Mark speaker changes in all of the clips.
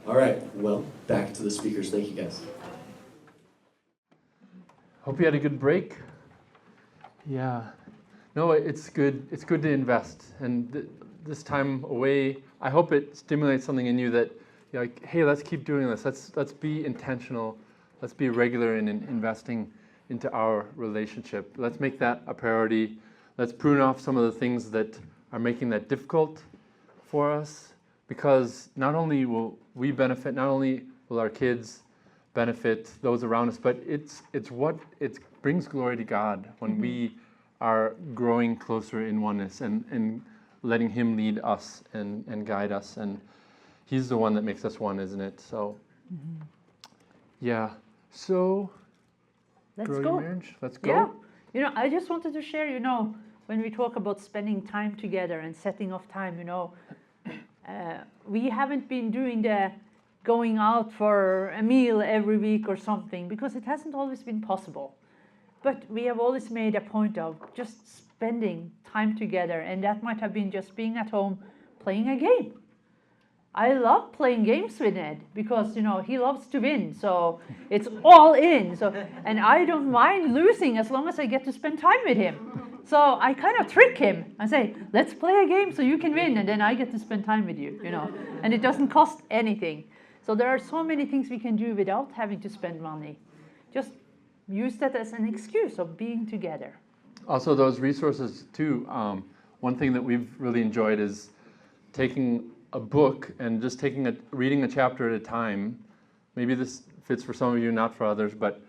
Speaker 1: All right, well, back to the speakers. Thank you, guys.
Speaker 2: Hope you had a good break. Yeah. No, it's good. It's good to invest. And this time away, I hope it stimulates something in you that you're like, hey, let's keep doing this. Let's be intentional. Let's be regular in investing into our relationship. Let's make that a priority. Let's prune off some of the things that are making that difficult for us, because not only will we benefit, not only will our kids benefit, those around us, but it brings glory to God when we are growing closer in oneness and letting Him lead us and guide us. And He's the one that makes us one, isn't it? So, yeah. So,
Speaker 3: Let's
Speaker 2: grow
Speaker 3: go.
Speaker 2: your marriage. Let's go.
Speaker 3: Yeah. You know, I just wanted to share, you know, when we talk about spending time together and setting off time, you know, we haven't been doing the going out for a meal every week or something, because it hasn't always been possible. But we have always made a point of just spending time together, and that might have been just being at home playing a game. I love playing games with Ned because, you know, he loves to win, so it's all in. So, and I don't mind losing as long as I get to spend time with him. So I kind of trick him. I say, let's play a game so you can win, and then I get to spend time with you, you know. And it doesn't cost anything. So there are so many things we can do without having to spend money. Just use that as an excuse of being together.
Speaker 2: Also, those resources too. One thing that we've really enjoyed is taking a book and just reading a chapter at a time. Maybe this fits for some of you, not for others, but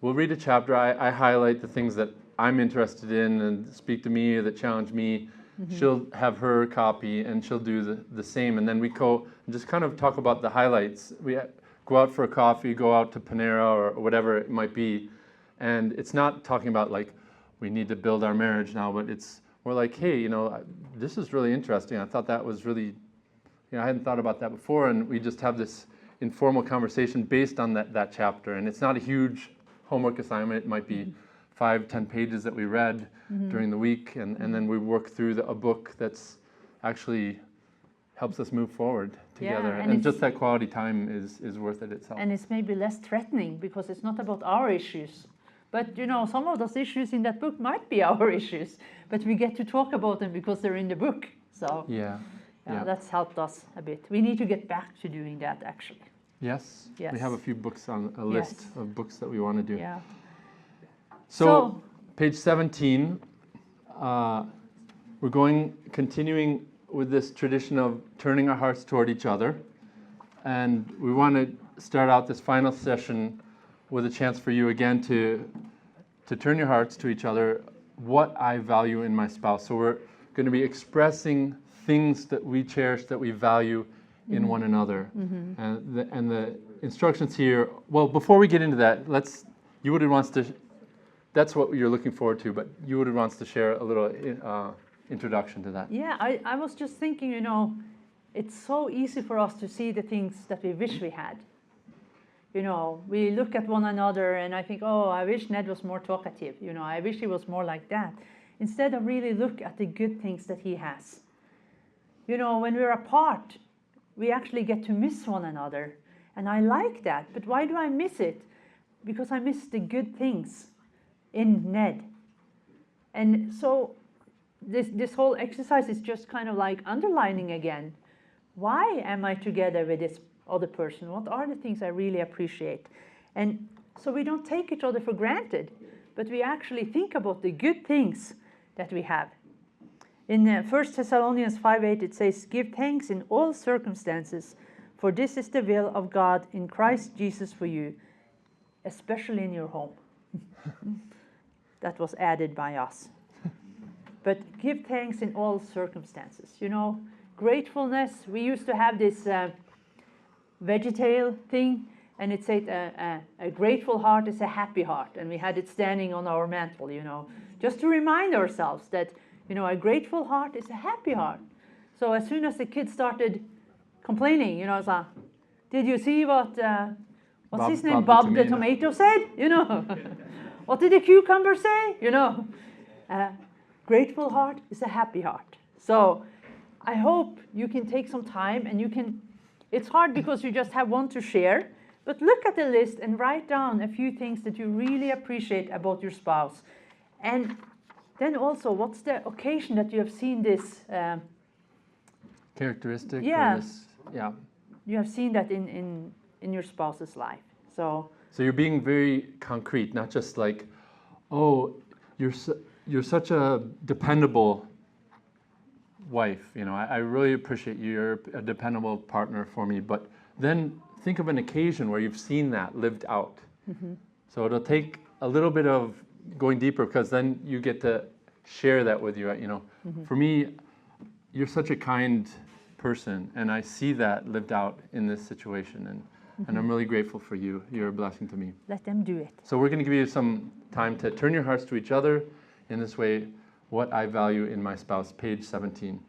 Speaker 2: we'll read a chapter. I highlight the things that I'm interested in and speak to me or that challenge me. She'll have her copy and she'll do the same. And then we go and just kind of talk about the highlights. We go out for a coffee, go out to Panera or whatever it might be. And it's not talking about like, we need to build our marriage now, but it's more like, hey, you know, this is really interesting. I thought that was really, you know, I hadn't thought about that before. And we just have this informal conversation based on that chapter. And it's not a huge homework assignment. It might be 5-10 pages that we read during the week, and then we work through a book that's actually helps us move forward together.
Speaker 3: Yeah,
Speaker 2: and just that quality time is worth it itself.
Speaker 3: And it's maybe less threatening because it's not about our issues. But, you know, some of those issues in that book might be our issues, but we get to talk about them because they're in the book. So
Speaker 2: Yeah.
Speaker 3: That's helped us a bit. We need to get back to doing that, actually.
Speaker 2: Yes.
Speaker 3: Yes.
Speaker 2: We have a few books on a list of books that we want to do.
Speaker 3: Yeah.
Speaker 2: So page 17, we're continuing with this tradition of turning our hearts toward each other. And we want to start out this final session with a chance for you again to turn your hearts to each other, what I value in my spouse. So we're going to be expressing things that we cherish, that we value in one another. And the instructions here, well, before we get into that, Jorid wants to, that's what you're looking forward to, but Jorid wants to share a little introduction to that.
Speaker 3: Yeah, I was just thinking, you know, it's so easy for us to see the things that we wish we had. You know, we look at one another and I think, oh, I wish Ned was more talkative. You know, I wish he was more like that. Instead of really look at the good things that he has. You know, when we're apart, we actually get to miss one another. And I like that. But why do I miss it? Because I miss the good things in Ned. And so this whole exercise is just kind of like underlining again. Why am I together with this other person? What are the things I really appreciate? And so we don't take each other for granted, but we actually think about the good things that we have. In 1 Thessalonians 5:8 it says, "Give thanks in all circumstances, for this is the will of God in Christ Jesus for you, especially in your home." That was added by us. But give thanks in all circumstances. You know, gratefulness. We used to have this VeggieTale thing, and it said a grateful heart is a happy heart, and we had it standing on our mantle, you know, just to remind ourselves that, you know, a grateful heart is a happy heart. So as soon as the kids started complaining, you know, it's like, did you see what what's his name, Bob the tomato said? You know, what did the cucumber say? You know, grateful heart is a happy heart. So I hope you can take some time and you can It's hard because you just have one to share, but look at the list and write down a few things that you really appreciate about your spouse. And then also, what's the occasion that you have seen this?
Speaker 2: Characteristic?
Speaker 3: Yeah.
Speaker 2: Or this, yeah.
Speaker 3: You have seen that in your spouse's life. So
Speaker 2: you're being very concrete, not just like, oh, you're such a dependable wife. You know, I really appreciate you. You're a dependable partner for me. But then think of an occasion where you've seen that lived out. So it'll take a little bit of going deeper, because then you get to share that with you. You know, for me, you're such a kind person, and I see that lived out in this situation, and I'm really grateful for you. You're a blessing to me.
Speaker 3: let them do it.
Speaker 2: So we're going to give you some time to turn your hearts to each other in this way. What I value in my spouse, page 17.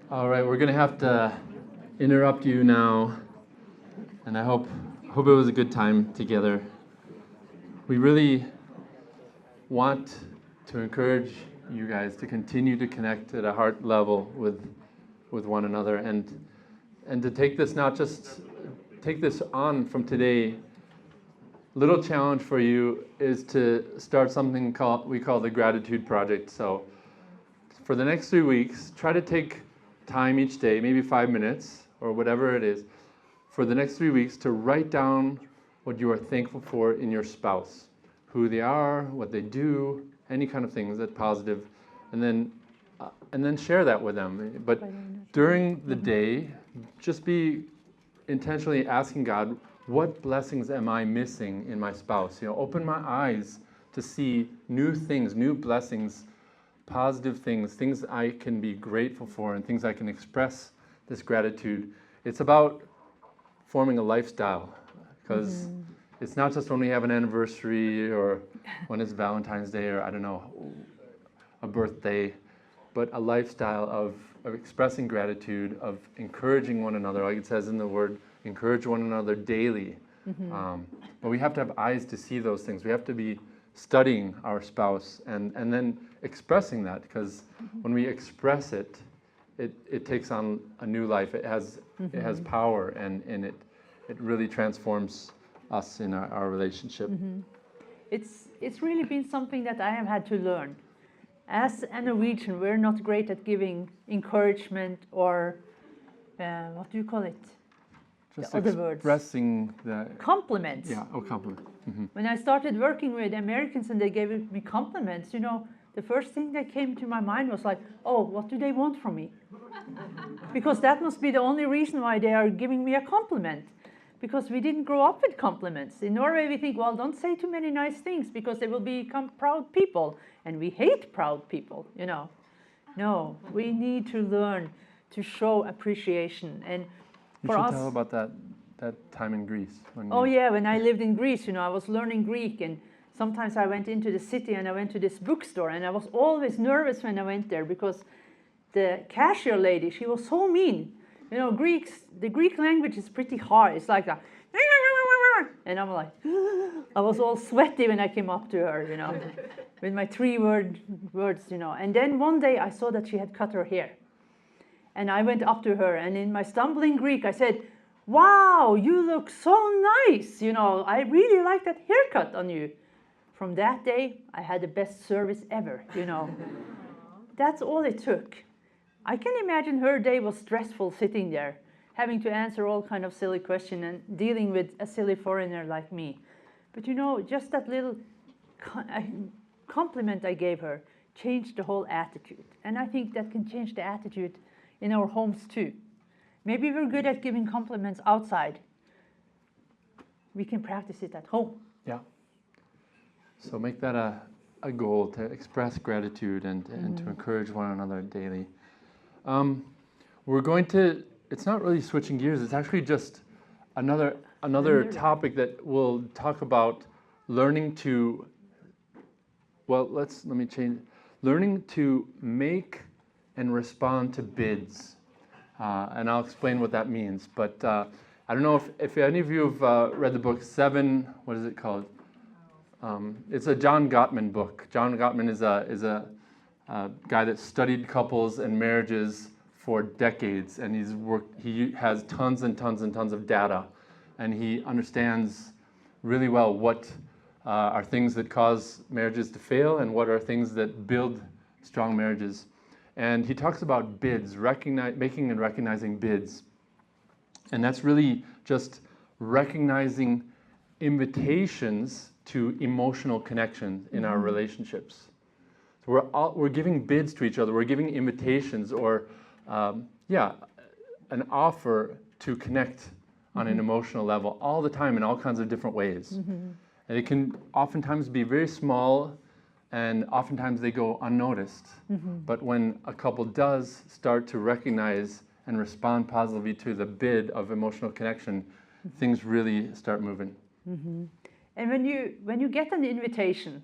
Speaker 2: All right, we're going to have to interrupt you now, and I hope it was a good time together. We really want to encourage you guys to continue to connect at a heart level with one another, and to take this, not just take this on from today. Little challenge for you is to start something we call the Gratitude Project. So for the next 3 weeks, try to take time each day, maybe 5 minutes or whatever it is, for the next 3 weeks to write down what you are thankful for in your spouse, who they are, what they do, any kind of things that positive, and then share that with them. But during the day, just be intentionally asking God, what blessings am I missing in my spouse? Open my eyes to see new things, new blessings, positive things I can be grateful for, and things I can express this gratitude. It's about forming a lifestyle, because it's not just when we have an anniversary or when it's Valentine's Day or, I don't know, a birthday, but a lifestyle of expressing gratitude, of encouraging one another, like it says in the word, encourage one another daily. But we have to have eyes to see those things. We have to be studying our spouse and then expressing that, because when we express it, it takes on a new life. It has power, and it really transforms us in our relationship.
Speaker 3: It's really been something that I have had to learn. As a Norwegian, we're not great at giving encouragement or what do you call it?
Speaker 2: Just
Speaker 3: the other words.
Speaker 2: Expressing the
Speaker 3: Compliments.
Speaker 2: Yeah, compliment.
Speaker 3: When I started working with Americans and they gave me compliments, the first thing that came to my mind was like, oh, what do they want from me? Because that must be the only reason why they are giving me a compliment. Because we didn't grow up with compliments. In Norway, we think, well, don't say too many nice things because they will become proud people. And we hate proud people, No, we need to learn to show appreciation. And
Speaker 2: You
Speaker 3: for
Speaker 2: should
Speaker 3: us,
Speaker 2: tell about that time in Greece. When
Speaker 3: when I lived in Greece, I was learning Greek, and sometimes I went into the city and I went to this bookstore, and I was always nervous when I went there because the cashier lady, she was so mean. The Greek language is pretty hard. It's like a, and I'm like, I was all sweaty when I came up to her, with my 3 words, And then one day I saw that she had cut her hair. And I went up to her, and in my stumbling Greek, I said, wow, you look so nice. I really like that haircut on you. From that day, I had the best service ever, That's all it took. I can imagine her day was stressful sitting there, having to answer all kind of silly questions and dealing with a silly foreigner like me. But just that little compliment I gave her changed the whole attitude. And I think that can change the attitude in our homes too. Maybe we're good at giving compliments outside. We can practice it at home.
Speaker 2: Yeah. So make that a goal, to express gratitude and to encourage one another daily. We're going to, it's not really switching gears, it's actually just another topic that we'll talk about learning to, let me change, learning to make and respond to bids. And I'll explain what that means. But I don't know if any of you have read the book 7, what is it called? It's a John Gottman book. John Gottman is a guy that studied couples and marriages for decades, and he has tons and tons and tons of data, and he understands really well what are things that cause marriages to fail and what are things that build strong marriages. And he talks about bids, making and recognizing bids. And that's really just recognizing invitations to emotional connection in our relationships. So we're giving bids to each other. We're giving invitations or, an offer to connect on an emotional level all the time in all kinds of different ways. And it can oftentimes be very small, and oftentimes they go unnoticed. But when a couple does start to recognize and respond positively to the bid of emotional connection, things really start moving.
Speaker 3: And when you get an invitation,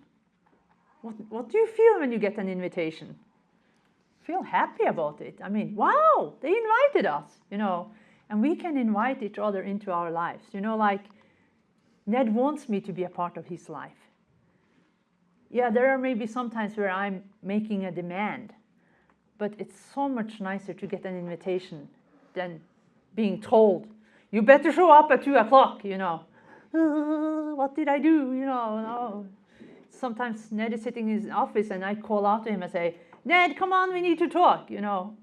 Speaker 3: what do you feel when you get an invitation? feel happy about it. I mean, wow, they invited us, you know, and we can invite each other into our lives. You know, like Ned wants me to be a part of his life. Yeah, there are maybe some times where I'm making a demand, but it's so much nicer to get an invitation than being told, you better show up at 2 o'clock, you know. What did I do, you know? No. Sometimes Ned is sitting in his office and I call out to him and say, Ned, come on, we need to talk, you know.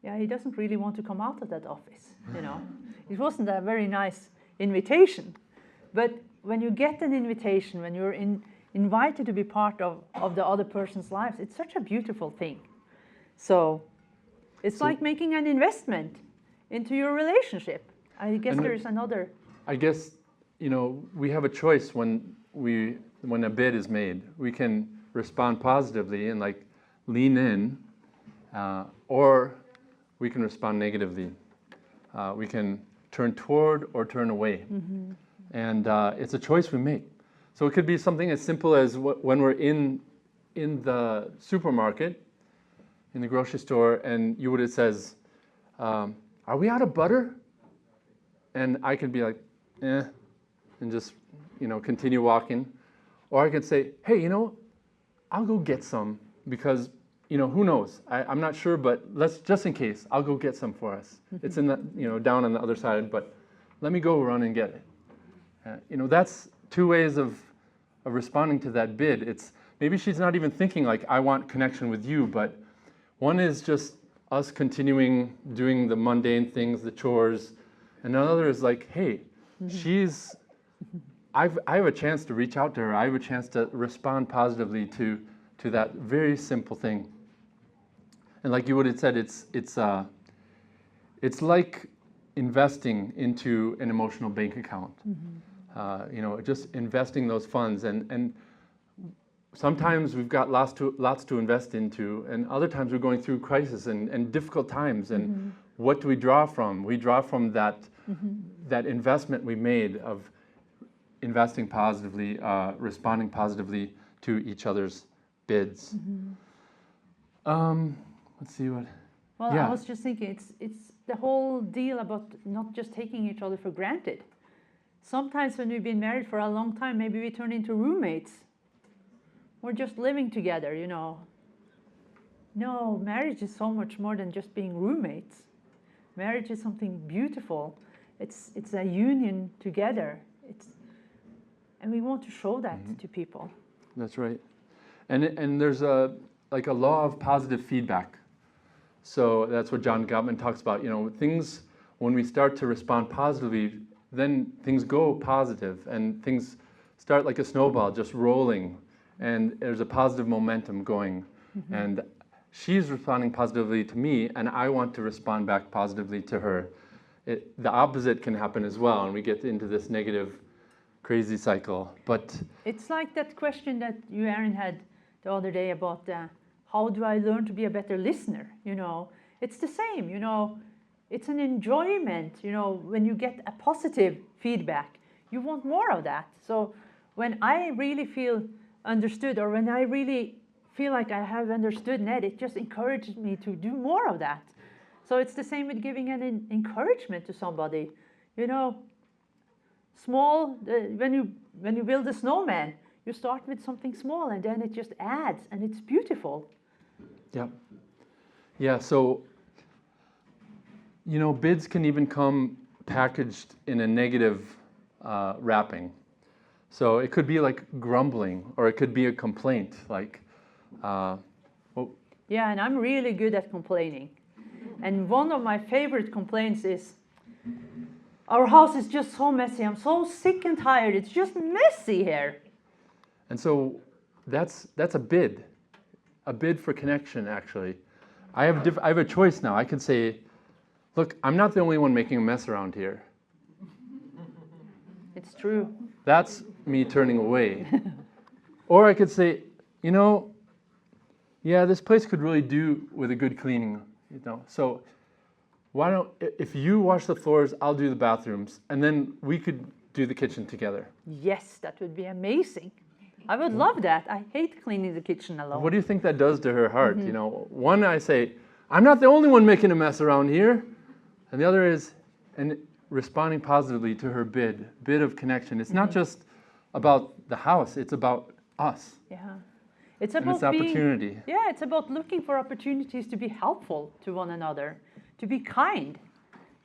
Speaker 3: Yeah, he doesn't really want to come out of that office, you know. It wasn't a very nice invitation. But when you get an invitation, when you're invited to be part of the other person's lives, it's such a beautiful thing. So it's like making an investment into your relationship. I guess there's another.
Speaker 2: I guess, you know, we have a choice when a bid is made. We can respond positively and like lean in, or we can respond negatively. We can turn toward or turn away. Mm-hmm. And it's a choice we make. So it could be something as simple as when we're in the supermarket, in the grocery store, and it says, are we out of butter? And I could be like, and just, you know, continue walking. Or I could say, hey, you know, I'll go get some because, you know, who knows? I'm not sure, but let's, just in case, I'll go get some for us. Mm-hmm. It's in the, you know, down on the other side, but let me go run and get it. You know, that's two ways of responding to that bid. It's maybe she's not even thinking like, I want connection with you, but one is just us continuing doing the mundane things, the chores, and another is like, hey, I have a chance to reach out to her. I have a chance to respond positively to that very simple thing. And like you would have said, it's like investing into an emotional bank account. Mm-hmm. You know, just investing those funds, and sometimes we've got lots to invest into, and other times we're going through crisis and difficult times. And mm-hmm. what do we draw from? We draw from that mm-hmm. that investment we made of investing positively, responding positively to each other's bids. Mm-hmm. Let's see what.
Speaker 3: Well, yeah. I was just thinking, it's the whole deal about not just taking each other for granted. Sometimes when we've been married for a long time, maybe we turn into roommates. We're just living together, you know. No, marriage is so much more than just being roommates. Marriage is something beautiful. It's a union together. And we want to show that mm-hmm. to people.
Speaker 2: That's right. And there's a law of positive feedback. So that's what John Gottman talks about. You know, things, when we start to respond positively, then things go positive and things start like a snowball just rolling, and there's a positive momentum going. Mm-hmm. And she's responding positively to me, and I want to respond back positively to her. The opposite can happen as well, and we get into this negative, crazy cycle. But
Speaker 3: it's like that question that you, Aaron, had the other day about how do I learn to be a better listener? You know, it's the same. You know, it's an enjoyment. You know, when you get a positive feedback, you want more of that. So when I really feel understood, or when I really feel like I have understood Ned, it just encourages me to do more of that. So it's the same with giving an encouragement to somebody. You know, small, when you build a snowman, you start with something small and then it just adds, and it's beautiful.
Speaker 2: Yeah. Yeah, so, you know, bids can even come packaged in a negative wrapping. So it could be like grumbling, or it could be a complaint, like,
Speaker 3: Yeah, and I'm really good at complaining. And one of my favorite complaints is, our house is just so messy. I'm so sick and tired. It's just messy here.
Speaker 2: And so that's a bid for connection, actually. I have a choice now. I could say, look, I'm not the only one making a mess around here.
Speaker 3: It's true.
Speaker 2: That's me turning away. Or I could say, you know, yeah, this place could really do with a good cleaning, you know. So why don't, if you wash the floors, I'll do the bathrooms, and then we could do the kitchen together.
Speaker 3: Yes, that would be amazing. I would love that. I hate cleaning the kitchen alone.
Speaker 2: What do you think that does to her heart? You know, one, I say, I'm not the only one making a mess around here. And the other is, and responding positively to her bid of connection. It's not just about the house, it's about us.
Speaker 3: Yeah. It's
Speaker 2: And
Speaker 3: about
Speaker 2: it's opportunity.
Speaker 3: Yeah, it's about looking for opportunities to be helpful to one another, to be kind.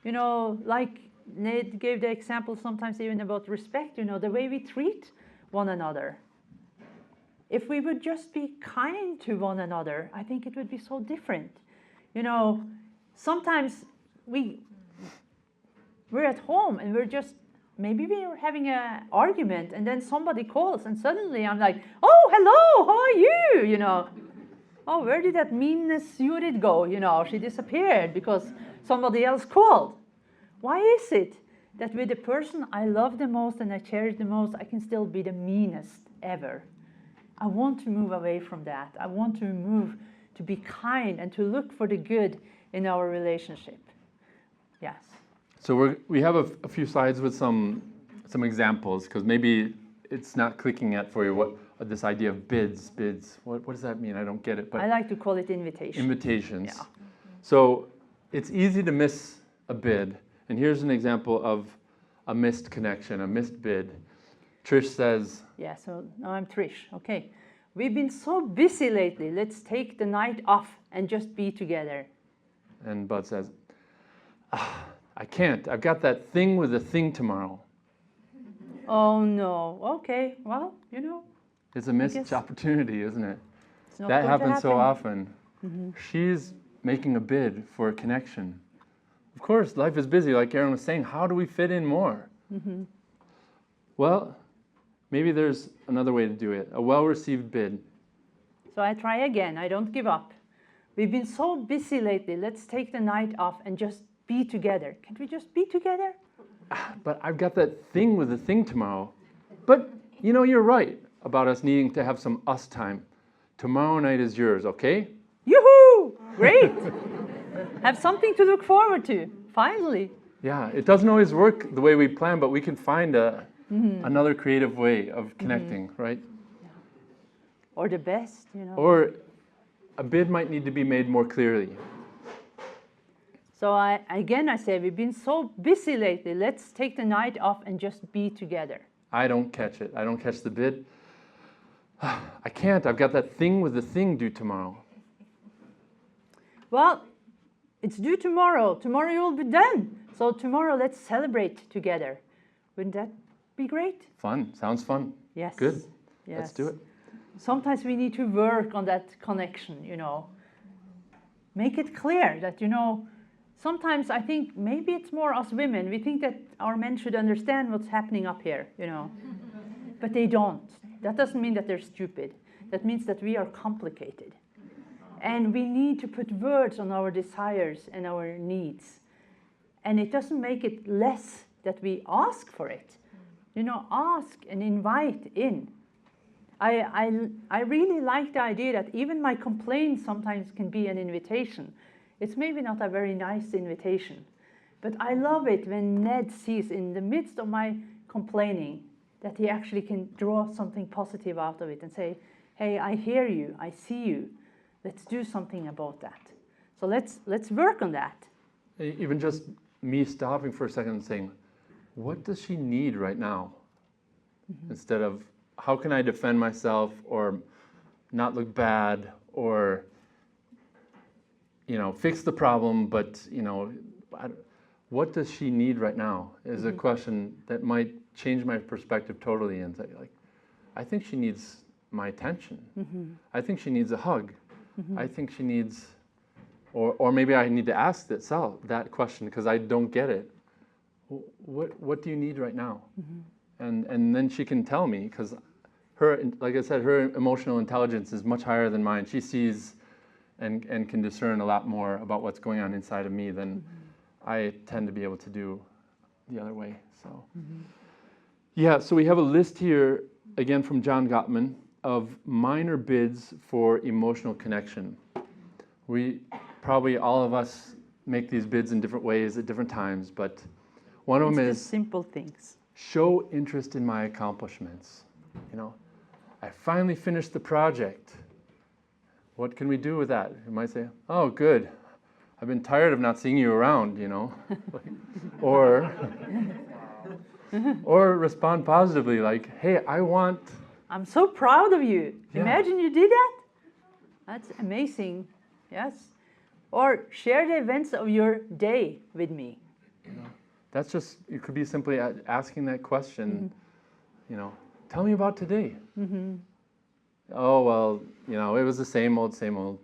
Speaker 3: You know, like Ned gave the example sometimes even about respect, you know, the way we treat one another. If we would just be kind to one another, I think it would be so different. You know, sometimes we're at home and maybe we're having an argument and then somebody calls and suddenly I'm like, oh, hello, how are you? You know, oh, where did that meanness Jorid go? You know, she disappeared because somebody else called. Why is it that with the person I love the most and I cherish the most, I can still be the meanest ever? I want to move away from that. I want to move to be kind and to look for the good in our relationship. Yes.
Speaker 2: So we have a few slides with some examples, because maybe it's not clicking yet for you what this idea of bids. What does that mean? I don't get it. But
Speaker 3: I like to call it invitation.
Speaker 2: Invitations.
Speaker 3: Yeah.
Speaker 2: So it's easy to miss a bid. And here's an example of a missed connection, a missed bid. Trish says,
Speaker 3: Yeah, so now I'm Trish. Okay. We've been so busy lately. Let's take the night off and just be together.
Speaker 2: and Bud says, I can't. I've got that thing with the thing tomorrow.
Speaker 3: Oh no. Okay. Well, you know,
Speaker 2: It's a missed
Speaker 3: guess
Speaker 2: opportunity, isn't it?
Speaker 3: it's not
Speaker 2: That
Speaker 3: going to
Speaker 2: happens so
Speaker 3: happen.
Speaker 2: often. She's making a bid for a connection. Of course, life is busy, like Aaron was saying. How do we fit in more? Well, maybe there's another way to do it. A well-received bid.
Speaker 3: So I try again. I don't give up. We've been so busy lately. Let's take the night off and just be together. Can't we just be together?
Speaker 2: But I've got that thing with the thing tomorrow. But, you know, you're right about us needing to have some us time. Tomorrow night is yours, okay?
Speaker 3: Yoo-hoo! Great! Have something to look forward to, finally.
Speaker 2: Yeah, it doesn't always work the way we plan, but we can find another creative way of connecting, right?
Speaker 3: Or the best, you know.
Speaker 2: Or a bid might need to be made more clearly.
Speaker 3: So I say, we've been so busy lately. Let's take the night off and just be together.
Speaker 2: I don't catch it. I don't catch the bid. I can't. I've got that thing with the thing due tomorrow.
Speaker 3: Well, it's due tomorrow. Tomorrow you'll be done. So tomorrow let's celebrate together. Wouldn't that be great?
Speaker 2: Fun. Sounds fun.
Speaker 3: Yes.
Speaker 2: Good.
Speaker 3: Yes.
Speaker 2: Let's do it.
Speaker 3: Sometimes we need to work on that connection, you know. Make it clear that, you know, sometimes I think maybe it's more us women. We think that our men should understand what's happening up here, you know. But they don't. That doesn't mean that they're stupid. That means that we are complicated. And we need to put words on our desires and our needs. And it doesn't make it less that we ask for it. You know, ask and invite in. I really like the idea that even my complaints sometimes can be an invitation. It's maybe not a very nice invitation, but I love it when Ned sees in the midst of my complaining that he actually can draw something positive out of it and say, hey, I hear you, I see you. Let's do something about that. So let's work on that.
Speaker 2: Even just me stopping for a second and saying, what does she need right now? Instead of, how can I defend myself or not look bad or, you know, fix the problem, but, you know, what does she need right now is a question that might change my perspective totally and say, like, I think she needs my attention. I think she needs a hug. I think she needs, or maybe I need to ask that question because I don't get it. What do you need right now? And then she can tell me, because her, like I said, her emotional intelligence is much higher than mine. She sees and can discern a lot more about what's going on inside of me than I tend to be able to do the other way. So, yeah, so we have a list here, again from John Gottman, of minor bids for emotional connection. We probably, all of us, make these bids in different ways at different times, but one of them
Speaker 3: It's
Speaker 2: is
Speaker 3: just simple things.
Speaker 2: show interest in my accomplishments. You know, I finally finished the project. What can we do with that? You might say, oh, good. I've been tired of not seeing you around, you know. or respond positively, like, hey,
Speaker 3: I'm so proud of you.
Speaker 2: Yeah.
Speaker 3: Imagine you did that. That's amazing. Yes. Or share the events of your day with me.
Speaker 2: you know, that's just, it could be simply asking that question, you know, tell me about today. Oh, well, you know, it was the same old, same old.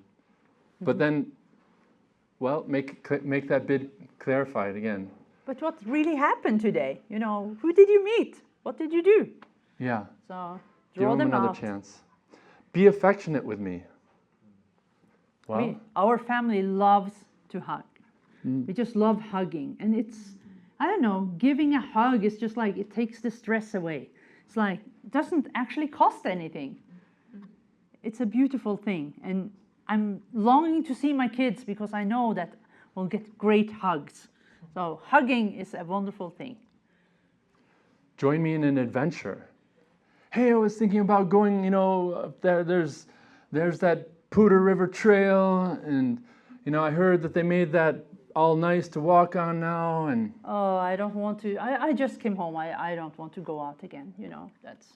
Speaker 2: But then, well, make that bit clarified again.
Speaker 3: But what really happened today? You know, who did you meet? What did you do?
Speaker 2: Yeah.
Speaker 3: So
Speaker 2: Give
Speaker 3: draw
Speaker 2: them
Speaker 3: them
Speaker 2: another
Speaker 3: out.
Speaker 2: chance. Be affectionate with me. Well,
Speaker 3: Our family loves to hug. We just love hugging. And it's, I don't know, giving a hug is just like, it takes the stress away. It's like, it doesn't actually cost anything. It's a beautiful thing. And I'm longing to see my kids because I know that we'll get great hugs. So hugging is a wonderful thing.
Speaker 2: join me in an adventure. Hey, I was thinking about going, you know, up there, there's that Poudre River Trail, and, you know, I heard that they made that all nice to walk on now, and...
Speaker 3: Oh, I don't want to, I just came home, I don't want to go out again, you know, that's...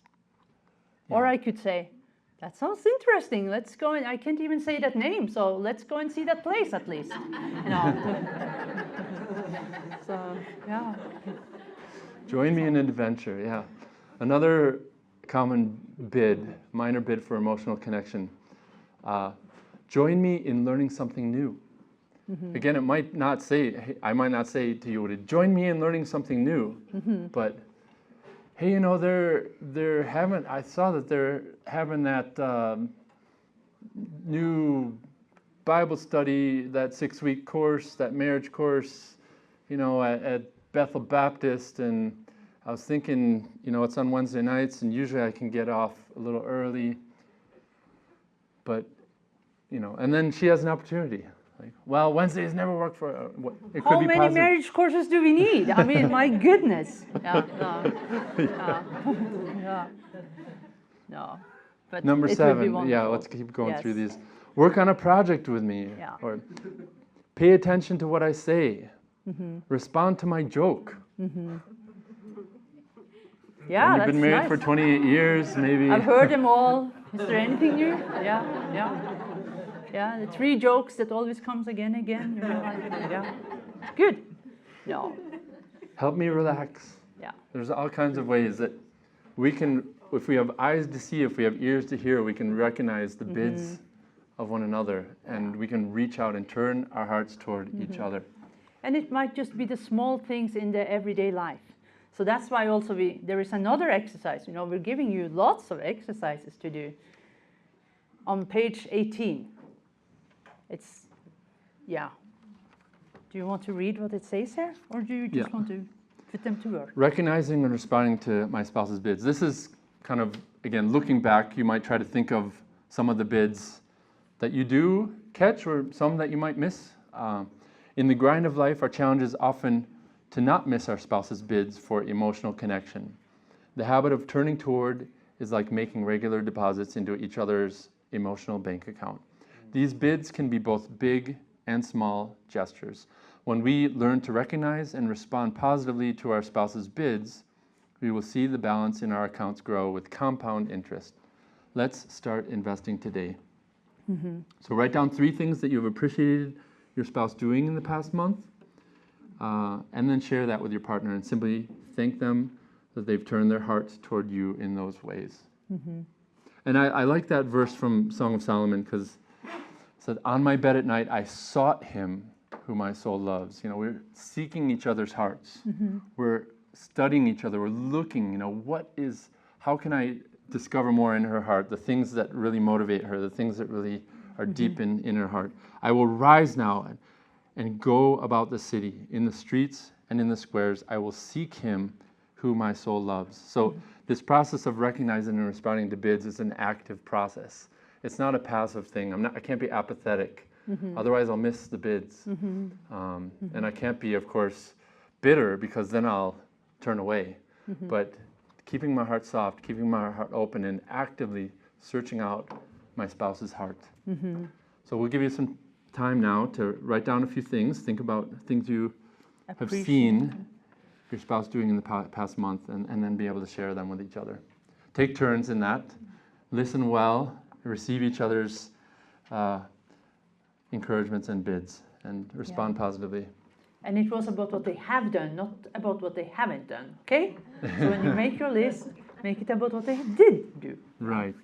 Speaker 3: Or I could say, that sounds interesting, let's go, and I can't even say that name, so let's go and see that place at least, you know. So, yeah.
Speaker 2: Join me in an adventure, yeah. Another common minor bid for emotional connection. Join me in learning something new. Again, it might not say, hey, I might not say to you, join me in learning something new, but hey, you know, I saw that they're having that new Bible study, that 6-week course, that marriage course, you know, at Bethel Baptist, and I was thinking, you know, it's on Wednesday nights, and usually I can get off a little early, but, you know, and then she has an opportunity. Like, well, Wednesdays never work for her. It could
Speaker 3: How
Speaker 2: be
Speaker 3: many
Speaker 2: positive.
Speaker 3: marriage courses do we need? I mean, my goodness. Yeah, no. But
Speaker 2: Number
Speaker 3: it would be
Speaker 2: 7,
Speaker 3: wonderful.
Speaker 2: yeah, let's keep going
Speaker 3: Yes.
Speaker 2: through these. Work on a project with me,
Speaker 3: Yeah.
Speaker 2: or pay attention to what I say. Respond to my joke.
Speaker 3: Yeah,
Speaker 2: You've
Speaker 3: that's
Speaker 2: been married
Speaker 3: nice.
Speaker 2: for 28 years, maybe.
Speaker 3: I've heard them all. Is there anything new? Yeah, the 3 jokes that always comes again. You know, yeah, it's good. No,
Speaker 2: Help me relax.
Speaker 3: yeah.
Speaker 2: There's all kinds of ways that we can, if we have eyes to see, if we have ears to hear, we can recognize the bids of one another, and we can reach out and turn our hearts toward each other.
Speaker 3: And it might just be the small things in the everyday life. So that's why also there is another exercise. You know, we're giving you lots of exercises to do. On page 18, it's, yeah. Do you want to read what it says here? Or do you just want to put them to work?
Speaker 2: Recognizing and responding to my spouse's bids. This is kind of, again, looking back, you might try to think of some of the bids that you do catch or some that you might miss. In the grind of life, our challenge is often to not miss our spouse's bids for emotional connection. The habit of turning toward is like making regular deposits into each other's emotional bank account. These bids can be both big and small gestures. When we learn to recognize and respond positively to our spouse's bids, we will see the balance in our accounts grow with compound interest. Let's start investing today. So write down 3 things that you've appreciated your spouse doing in the past month, and then share that with your partner and simply thank them that they've turned their hearts toward you in those ways. And I like that verse from Song of Solomon, because it said, on my bed at night I sought him who my soul loves. You know, we're seeking each other's hearts. We're studying each other. We're looking, you know, how can I discover more in her heart, the things that really motivate her, the things that really are deep in her heart. I will rise now and go about the city, in the streets and in the squares. I will seek him who my soul loves. So this process of recognizing and responding to bids is an active process. It's not a passive thing. I can't be apathetic. Otherwise I'll miss the bids. And I can't be, of course, bitter, because then I'll turn away. But keeping my heart soft, keeping my heart open, and actively searching out my spouse's heart. So we'll give you some time now to write down a few things. Think about things you have seen your spouse doing in the past month, and then be able to share them with each other. Take turns in that. Listen well. Receive each other's encouragements and bids, and respond positively.
Speaker 3: And it was about what they have done, not about what they haven't done, okay? So when you make your list, make it about what they did do.
Speaker 2: Right.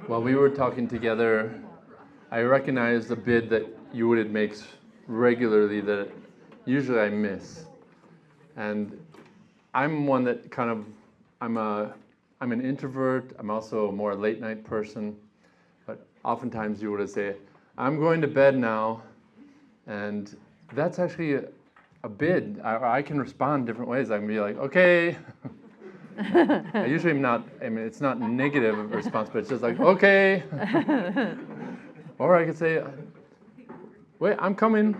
Speaker 2: While we were talking together, I recognized a bid that Jorid makes regularly that usually I miss. And I'm one that I'm an introvert. I'm also a more late night person. But oftentimes you would say, I'm going to bed now. And that's actually a bid. I can respond different ways. I can be like, okay. I usually am not, it's not negative response, but it's just like, okay. Or I could say, wait, I'm coming,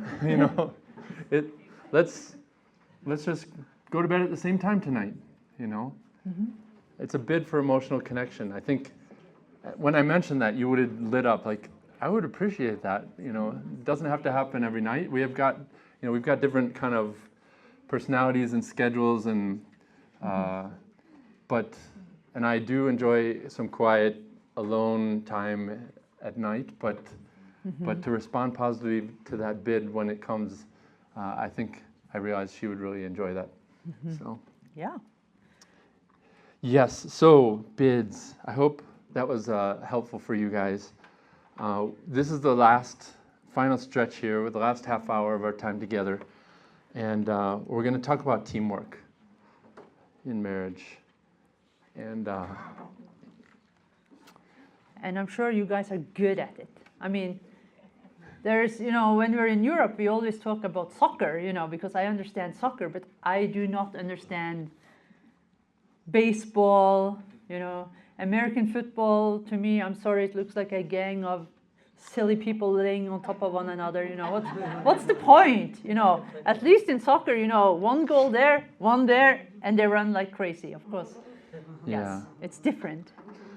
Speaker 2: let's just go to bed at the same time tonight, Mm-hmm. It's a bid for emotional connection. I think when I mentioned that, you would have lit up like, I would appreciate that, It doesn't have to happen every night. We've got different kind of personalities and schedules and, and I do enjoy some quiet, alone time at night, but to respond positively to that bid when it comes, I think I realized she would really enjoy that. So
Speaker 3: Yeah.
Speaker 2: Yes, so bids. I hope that was helpful for you guys. This is the final stretch here, with the last half hour of our time together, and we're going to talk about teamwork in marriage. And
Speaker 3: I'm sure you guys are good at it. I mean, there's, when we're in Europe, we always talk about soccer, because I understand soccer, but I do not understand baseball, American football. To me, I'm sorry, it looks like a gang of silly people laying on top of one another. What's the point? At least in soccer, one goal there, one there, and they run like crazy. Of course,
Speaker 2: yeah.
Speaker 3: Yes, it's different.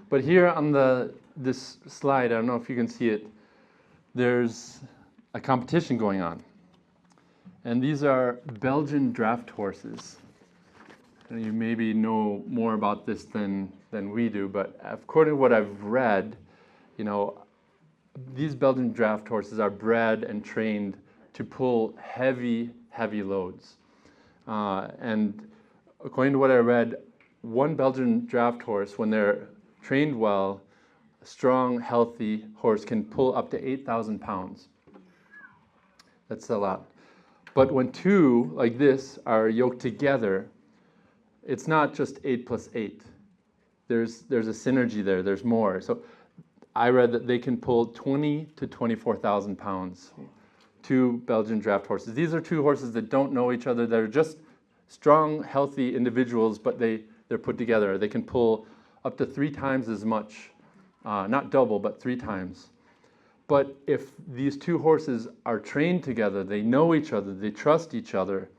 Speaker 2: But here on this slide, I don't know if you can see it, there's a competition going on. And these are Belgian draft horses. And you maybe know more about this than we do, but according to what I've read, these Belgian draft horses are bred and trained to pull heavy, heavy loads. And according to what I read, one Belgian draft horse, when they're trained well, a strong, healthy horse can pull up to 8,000 pounds. That's a lot. But when two like this are yoked together, it's not just 8 plus 8. There's a synergy there. There's more. So I read that they can pull 20 to 24,000 pounds. Two Belgian draft horses. These are two horses that don't know each other. They're just strong, healthy individuals, but they're put together. They can pull up to 3 times as much. Not double, but 3 times. But if these two horses are trained together, they know each other, they trust each other,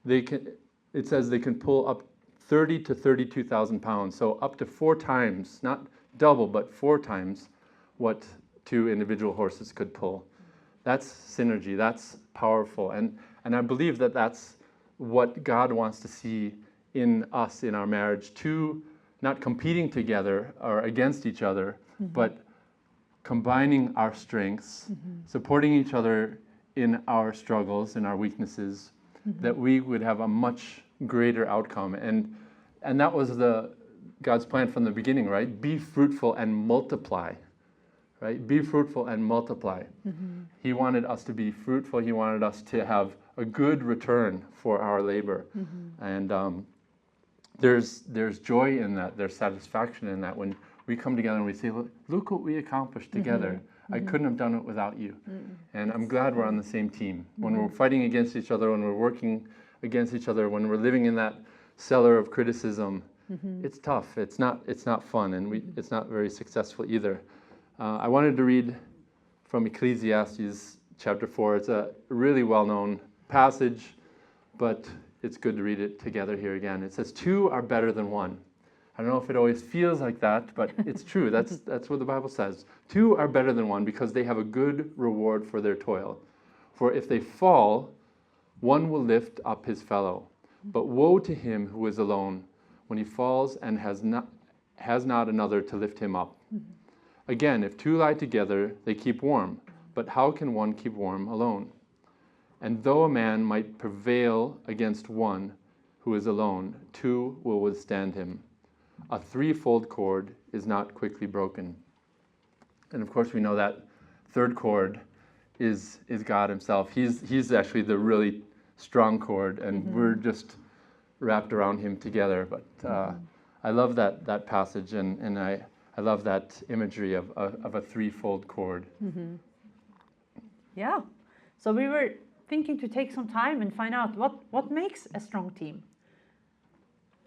Speaker 2: it says they can pull up 30 to 32,000 pounds, so up to 4 times, not double, but 4 times what 2 individual horses could pull. That's synergy, that's powerful, and I believe that that's what God wants to see in us, in our marriage, 2 not competing together or against each other, but combining our strengths, supporting each other in our struggles, in our weaknesses, that we would have a much greater outcome. And that was God's plan from the beginning, right? Be fruitful and multiply, right? Be fruitful and multiply. He wanted us to be fruitful. He wanted us to have a good return for our labor. And there's joy in that. There's satisfaction in that when we come together and we say, look what we accomplished together. I couldn't have done it without you. And I'm glad we're on the same team. When we're fighting against each other, when we're working against each other, when we're living in that cellar of criticism, it's tough. It's not fun, and it's not very successful either. I wanted to read from Ecclesiastes chapter 4. It's a really well-known passage, but it's good to read it together here again. It says, 2 are better than 1. I don't know if it always feels like that, but it's true. That's what the Bible says. 2 are better than 1 because they have a good reward for their toil. For if they fall, one will lift up his fellow. But woe to him who is alone when he falls and has not another to lift him up. Again, if 2 lie together, they keep warm. But how can one keep warm alone? And though a man might prevail against one who is alone, 2 will withstand him. A 3-fold cord is not quickly broken. And of course, we know that third cord is God himself. He's actually the really strong cord, and we're just wrapped around him together. But I love that passage, and I love that imagery of a threefold cord.
Speaker 3: Yeah. So we were thinking to take some time and find out what makes a strong team.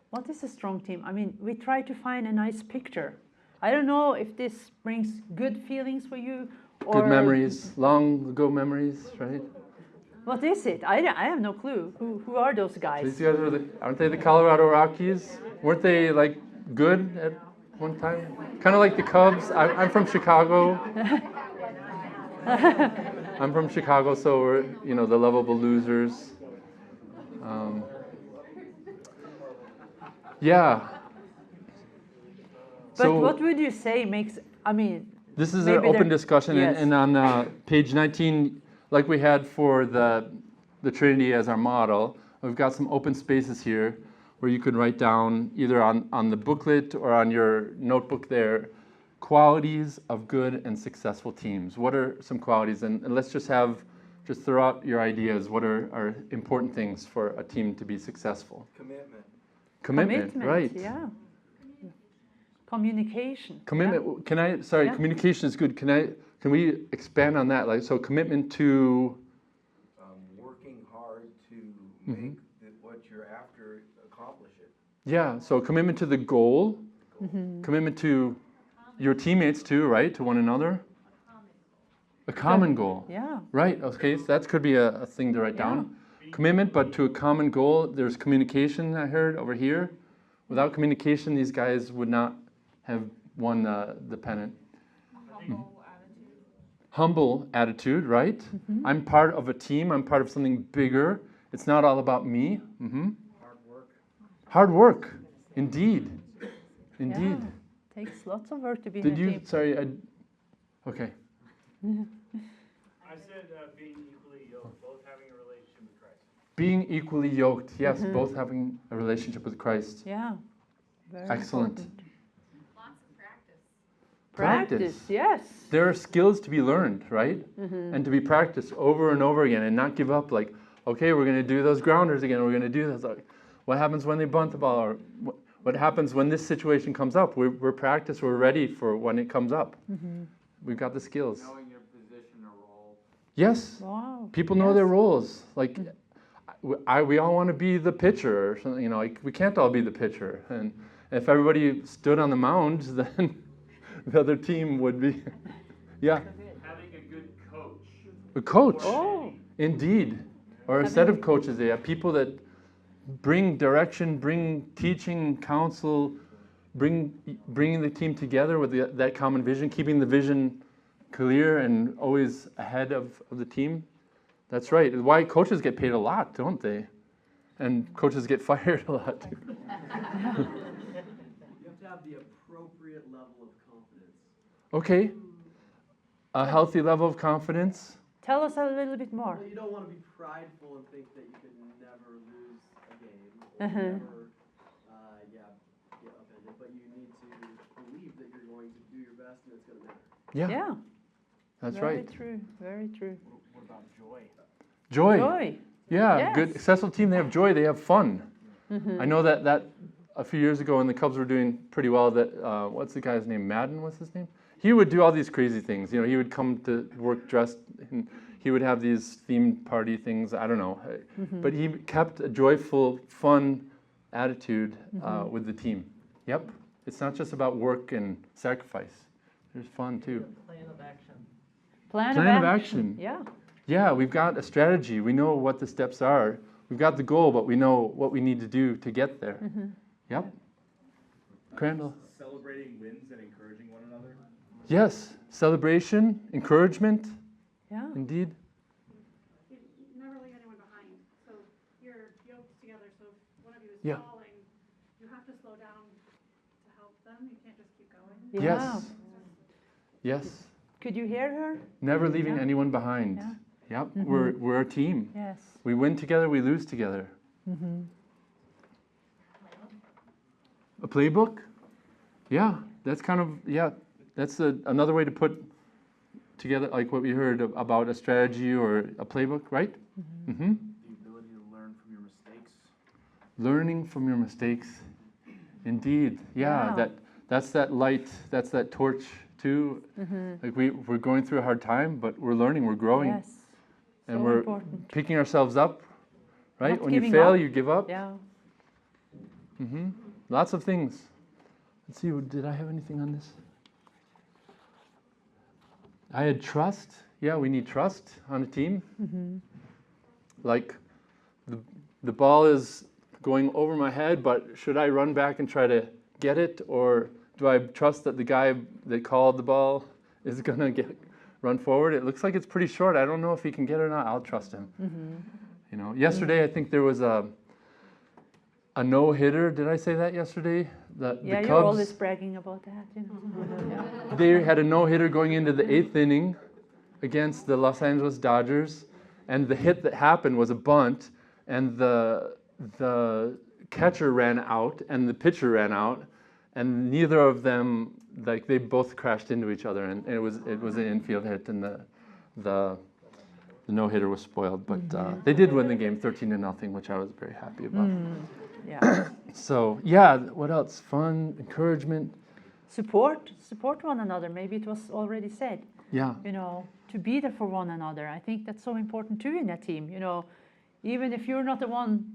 Speaker 3: What is a strong team? I mean, we try to find a nice picture. I don't know if this brings good feelings for you or
Speaker 2: Good memories, long ago memories, right?
Speaker 3: What is it? I have no clue. Who are those guys?
Speaker 2: These guys aren't they the Colorado Rockies? Weren't they like good at one time? Kind of like the Cubs. I'm from Chicago. I'm from Chicago, so we're the lovable losers. Yeah.
Speaker 3: But what would you say makes? I mean,
Speaker 2: this is an open discussion,
Speaker 3: yes.
Speaker 2: and on page 19, like we had for the Trinity as our model, we've got some open spaces here where you could write down either on the booklet or on your notebook there, qualities of good and successful teams. What are some qualities? And let's just throw out your ideas. What are important things for a team to be successful? Commitment, right.
Speaker 3: Yeah. Communication.
Speaker 2: Commitment.
Speaker 3: Yeah.
Speaker 2: Communication is good. Can we expand on that? Like, so commitment to
Speaker 4: working hard to make what you're after accomplish it.
Speaker 2: Yeah, so commitment to the goal, commitment to your teammates too, right? To one another. A common goal.
Speaker 3: Yeah.
Speaker 2: Right, okay, so that could be a thing to write down. Commitment, but to a common goal. There's communication, I heard, over here. Without communication, these guys would not have won the pennant. Humble attitude, right? I'm part of a team. I'm part of something bigger. It's not all about me. Hard work, indeed.
Speaker 3: Yeah. Takes lots of work to be
Speaker 2: Did
Speaker 3: in a
Speaker 2: you?
Speaker 3: team.
Speaker 2: Sorry, okay.
Speaker 5: I said being equally yoked, both having a relationship with Christ.
Speaker 2: Being equally yoked, yes, both having a relationship with Christ.
Speaker 3: Yeah. Very
Speaker 2: Excellent.
Speaker 3: important.
Speaker 6: Lots of practice.
Speaker 3: Practice, yes.
Speaker 2: There are skills to be learned, right? And to be practiced over and over again and not give up like, okay, we're going to do those grounders again, we're going to do this. Like, what happens when they bunt the ball? Or what happens when this situation comes up? We're practiced, we're ready for when it comes up. We've got the skills.
Speaker 5: Knowing your position or role.
Speaker 2: Yes.
Speaker 3: Wow.
Speaker 2: People know their roles. Like, we all want to be the pitcher or something, like we can't all be the pitcher. And if everybody stood on the mound, then the other team would be, yeah.
Speaker 5: Having a good coach.
Speaker 2: A coach,
Speaker 3: Oh.
Speaker 2: indeed. Or a set of coaches. They have people that bring direction, bring teaching, counsel, bringing the team together with that common vision, keeping the vision clear and always ahead of the team. That's right. Why coaches get paid a lot, don't they? And coaches get fired a lot too.
Speaker 7: You have to have the appropriate level of confidence.
Speaker 2: Okay. A healthy level of confidence.
Speaker 3: Tell us a little bit more.
Speaker 7: Well, you don't want to be prideful and think that you could never lose a game or never, get upended. But you need to believe that you're going to do your best and it's going to matter.
Speaker 2: Yeah.
Speaker 3: Yeah.
Speaker 2: That's
Speaker 3: Very
Speaker 2: right.
Speaker 3: true. Very true.
Speaker 5: What about joy?
Speaker 2: Joy.
Speaker 3: Joy.
Speaker 2: Yeah,
Speaker 3: Yes.
Speaker 2: good successful team. They have joy. They have fun. I know that a few years ago when the Cubs were doing pretty well. That what's the guy's name? Madden. What's his name? He would do all these crazy things. He would come to work dressed, and he would have these themed party things. I don't know, but he kept a joyful, fun attitude with the team. Yep, it's not just about work and sacrifice. There's fun too.
Speaker 3: Plan of
Speaker 2: Plan of action.
Speaker 3: Yeah.
Speaker 2: Yeah, we've got a strategy. We know what the steps are. We've got the goal, but we know what we need to do to get there. Yep. Crandall.
Speaker 4: Celebrating wins and encouraging one another.
Speaker 2: Yes. Celebration, encouragement,
Speaker 3: Yeah.
Speaker 2: indeed.
Speaker 6: You never leave anyone behind. So you're yoked together. So if one of you is
Speaker 2: Yeah.
Speaker 6: falling, you have to slow down to help them. You can't just keep going.
Speaker 3: Yeah.
Speaker 2: Yes. Yes.
Speaker 3: Could you hear her?
Speaker 2: Never leaving
Speaker 3: Yeah.
Speaker 2: anyone behind.
Speaker 3: Yeah.
Speaker 2: Yep. We're a team.
Speaker 3: Yes.
Speaker 2: We win together, we lose together. A playbook? Yeah, that's kind of, that's another way to put together, like what we heard about a strategy or a playbook, right? Mm-hmm.
Speaker 5: The ability to learn from your mistakes.
Speaker 2: Learning from your mistakes. Indeed. Yeah,
Speaker 3: Yeah.
Speaker 2: that's that light, that's that torch too. Like we're going through a hard time, but we're learning, we're growing,
Speaker 3: Yes.
Speaker 2: and
Speaker 3: So
Speaker 2: we're
Speaker 3: important.
Speaker 2: picking ourselves up, right?
Speaker 3: Not
Speaker 2: When you
Speaker 3: giving
Speaker 2: fail,
Speaker 3: up.
Speaker 2: you give up.
Speaker 3: Yeah.
Speaker 2: Lots of things. Let's see, did I have anything on this? I had trust. Yeah, we need trust on a team. Like the ball is going over my head, but should I run back and try to get it, or do I trust that the guy that called the ball is gonna run forward? It looks like it's pretty short. I don't know if he can get it or not. I'll trust him. You know, yesterday I think there was a no-hitter. Did I say that yesterday? The
Speaker 3: Yeah,
Speaker 2: Cubs,
Speaker 3: you're always bragging about that, you know. Yeah.
Speaker 2: they had a no-hitter going into the 8th inning against the Los Angeles Dodgers, and the hit that happened was a bunt, and the catcher ran out and the pitcher ran out, and neither of them, like, they both crashed into each other, and it was an infield hit, and the no-hitter was spoiled, but they did win the game 13-0, which I was very happy about.
Speaker 3: Yeah.
Speaker 2: So yeah, what else? Fun, encouragement.
Speaker 3: Support one another. Maybe it was already said.
Speaker 2: Yeah.
Speaker 3: You know, to be there for one another. I think that's so important too in a team. You know, even if you're not the one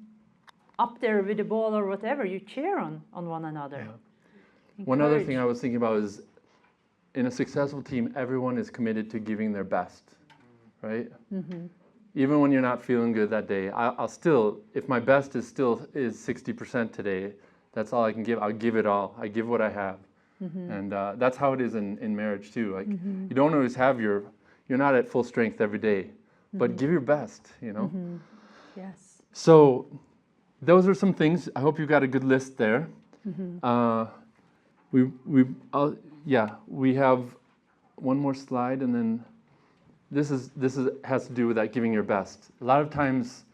Speaker 3: up there with the ball or whatever, you cheer on one another.
Speaker 2: One other
Speaker 3: Encourage.
Speaker 2: thing I was thinking about is, in a successful team, everyone is committed to giving their best, right? Even when you're not feeling good that day, I'll still, if my best is 60% today, that's all I can give. I'll give it all. I give what I have, and that's how it is in marriage too. Like you don't always have you're not at full strength every day, but give your best. You know.
Speaker 3: Yes.
Speaker 2: So those are some things. I hope you got a good list there. We have one more slide, and then this has to do with that giving your best. A lot of times,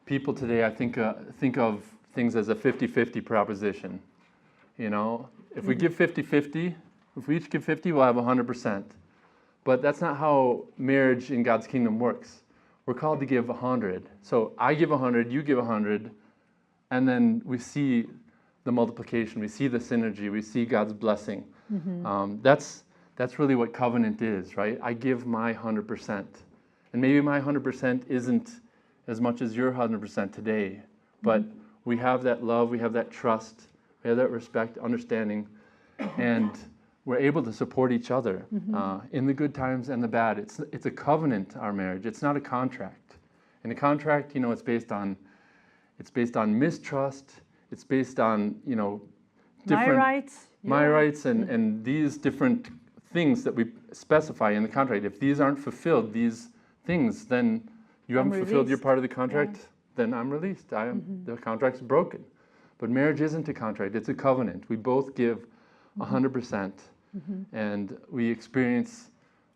Speaker 2: people today, I think of things as a 50-50 proposition. You know, if we give 50-50, if we each give 50, we'll have 100%. But that's not how marriage in God's kingdom works. We're called to give 100. So I give 100, you give 100, and then we see the multiplication, we see the synergy, we see God's blessing. That's really what covenant is, right? I give my 100%. And maybe my 100% isn't as much as your 100% today, but we have that love, we have that trust, we have that respect, understanding, and we're able to support each other in the good times and the bad. It's a covenant, our marriage. It's not a contract. And a contract, you know, it's based on mistrust. It's based on, you know, different my rights and these different things that we specify in the contract. If these aren't fulfilled, these things, then you haven't fulfilled your part of the contract, then I'm released. The contract's broken. But marriage isn't a contract, it's a covenant. We both give 100%, and we experience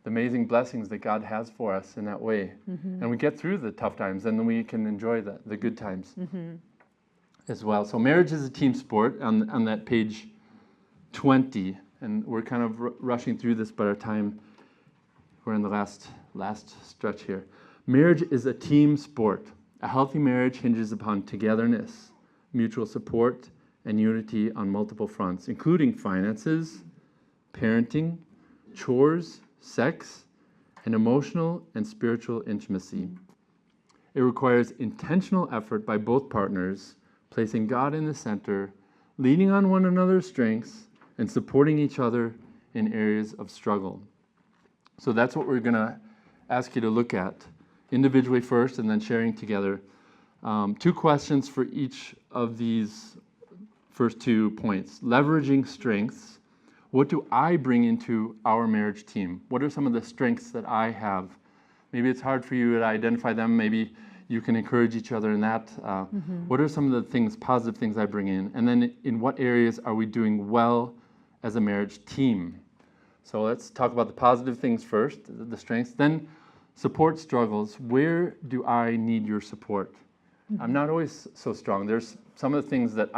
Speaker 2: the amazing blessings that God has for us in that way. And we get through the tough times, and then we can enjoy the good times as well. So marriage is a team sport on that page 20. And we're kind of rushing through this, but we're in the last stretch here. Marriage is a team sport. A healthy marriage hinges upon togetherness, mutual support, and unity on multiple fronts, including finances, parenting, chores, sex, and emotional and spiritual intimacy. It requires intentional effort by both partners, placing God in the center, leaning on one another's strengths, and supporting each other in areas of struggle. So that's what we're going to ask you to look at, individually first and then sharing together. 2 questions for each of these first 2 points. Leveraging strengths. What do I bring into our marriage team? What are some of the strengths that I have? Maybe it's hard for you to identify them. Maybe you can encourage each other in that. What are some of the positive things I bring in? And then in what areas are we doing well as a marriage team? So let's talk about the positive things first, the strengths. Then support struggles. Where do I need your support? I'm not always so strong. There's some of the things that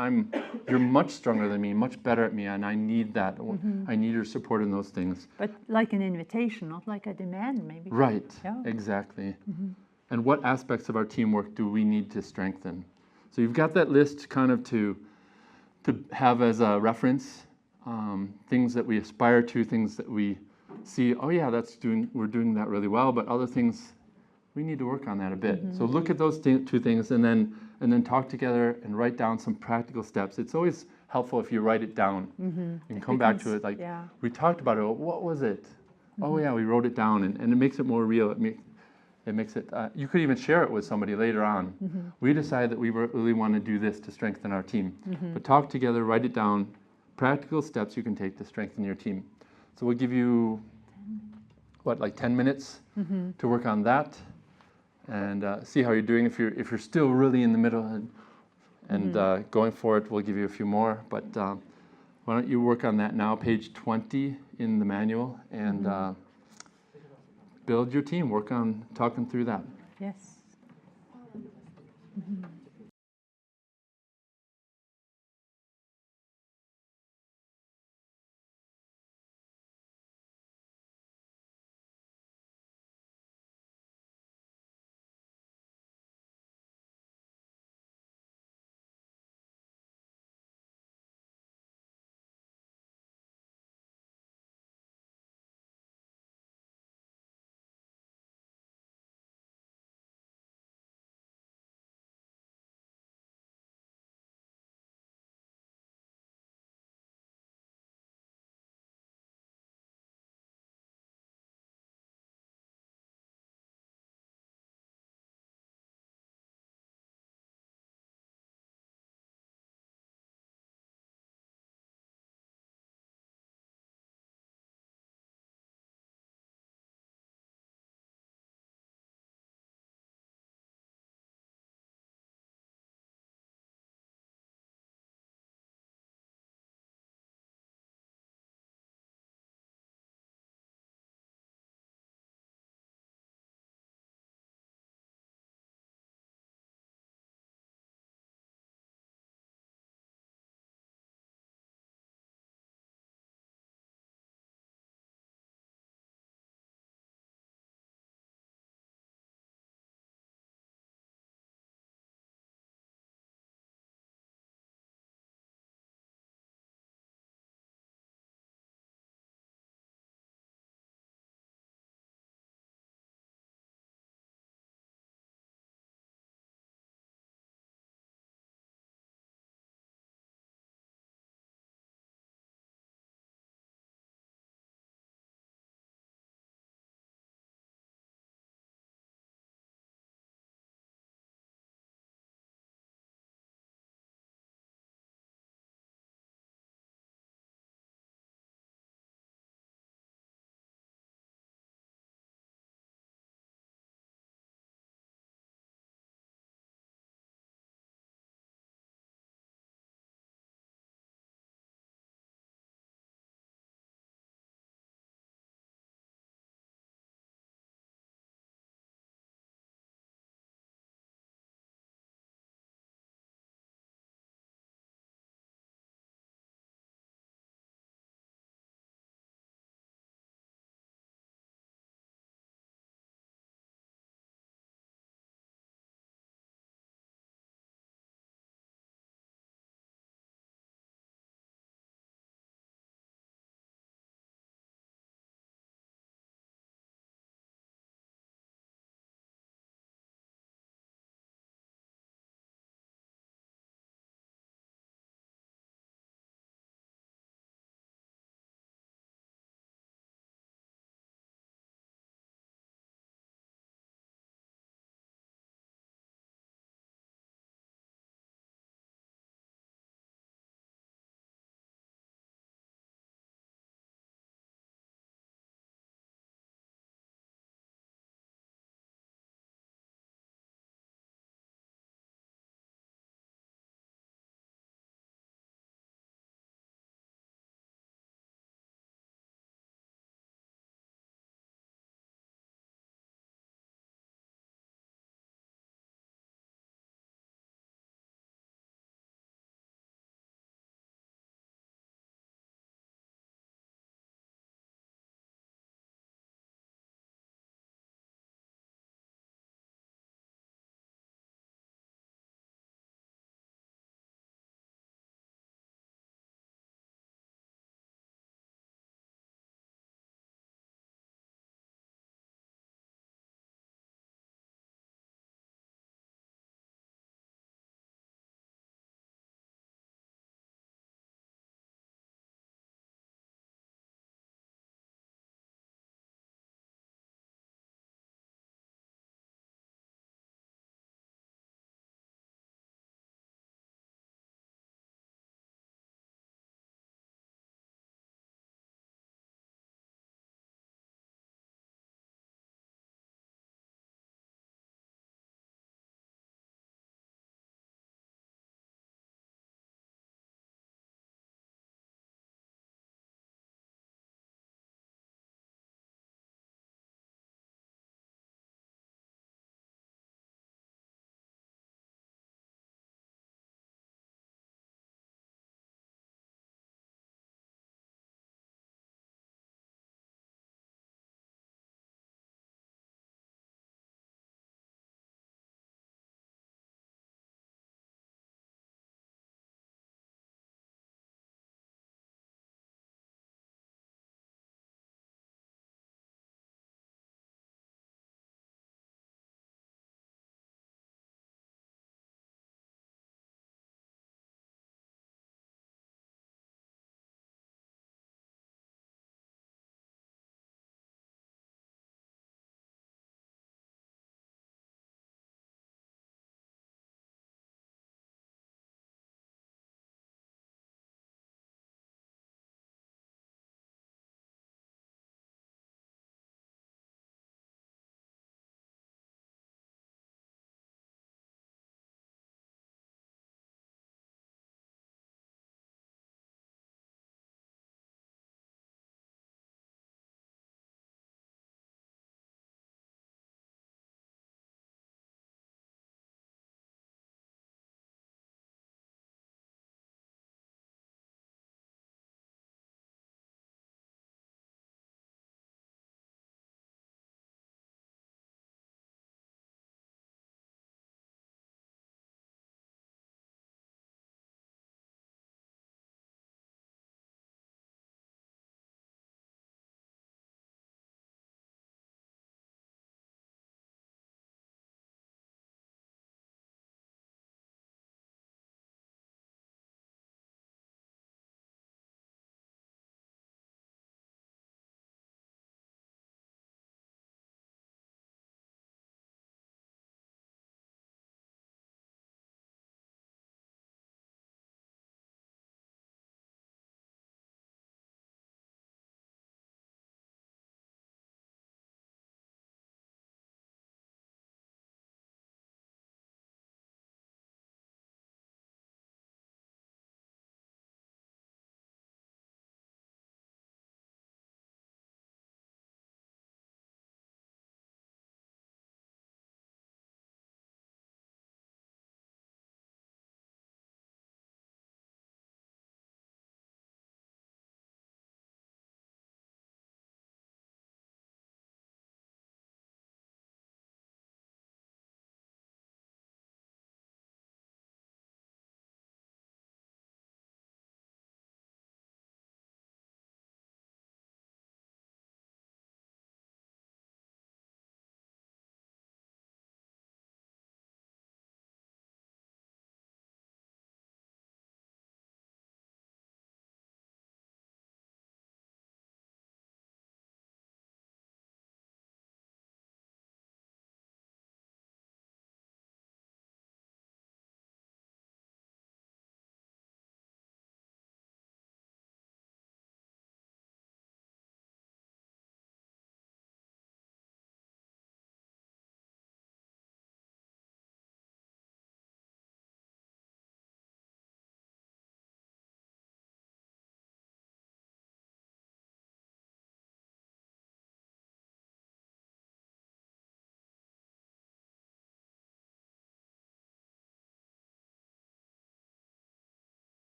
Speaker 2: you're much stronger than me, much better at me, and I need that. I need your support in those things.
Speaker 3: But like an invitation, not like a demand, maybe.
Speaker 2: Right,
Speaker 3: Yeah.
Speaker 2: exactly. And what aspects of our teamwork do we need to strengthen? So you've got that list kind of to have as a reference, things that we aspire to, things that we see, oh yeah, we're doing that really well, but other things, we need to work on that a bit. So look at those two things and then talk together and write down some practical steps. It's always helpful if you write it down and come back to it. Like, we talked about it, what was it? Oh yeah, we wrote it down, and it makes it more real. It makes it, you could even share it with somebody later on. We decided that we really want to do this to strengthen our team. But talk together, write it down, practical steps you can take to strengthen your team. So we'll give you, like 10 minutes to work on that and see how you're doing. If you're still really in the middle and going for it, we'll give you a few more. But why don't you work on that now, page 20 in the manual, and build your team, work on talking through that.
Speaker 3: Yes.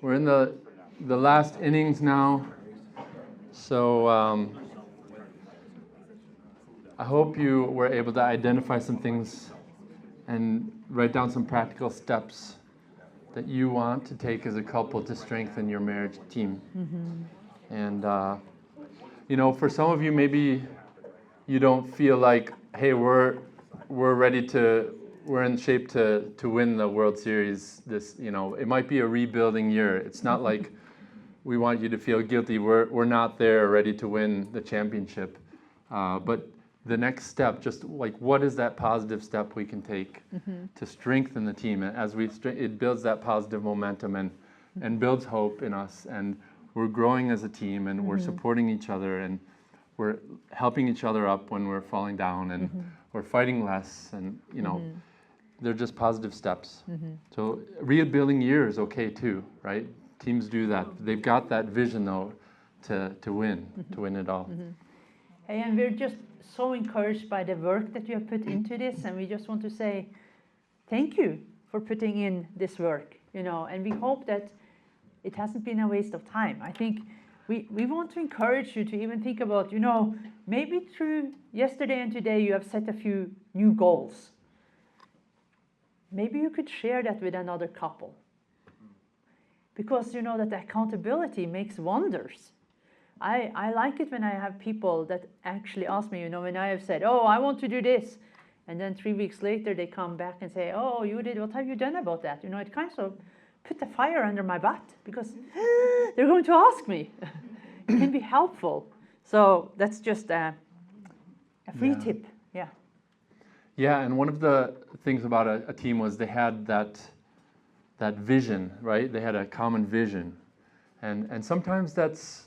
Speaker 2: we're in the last innings now. So I hope you were able to identify some things and write down some practical steps that you want to take as a couple to strengthen your marriage team. And for some of you, maybe you don't feel like, hey, we're in shape to win the World Series. It might be a rebuilding year. It's not like we want you to feel guilty. We're not there ready to win the championship. But the next step, just like what is that positive step we can take to strengthen the team? And as it builds that positive momentum and builds hope in us, and we're growing as a team, and we're supporting each other, and we're helping each other up when we're falling down, and we're fighting less, and they're just positive steps. So rebuilding year is okay too, right? Teams do that. They've got that vision though to win it all.
Speaker 3: Hey, and we're just so encouraged by the work that you have put into this, and we just want to say thank you for putting in this work, and we hope that it hasn't been a waste of time. I think we want to encourage you to even think about, maybe through yesterday and today you have set a few new goals. Maybe you could share that with another couple, because that accountability makes wonders. I like it when I have people that actually ask me, when I have said, oh, I want to do this. And then 3 weeks later, they come back and say, oh, what have you done about that? It kind of put the fire under my butt, because they're going to ask me. It can be helpful. So that's just a free tip. Yeah.
Speaker 2: Yeah, and one of the things about a team was they had that vision, right? They had a common vision. And sometimes that's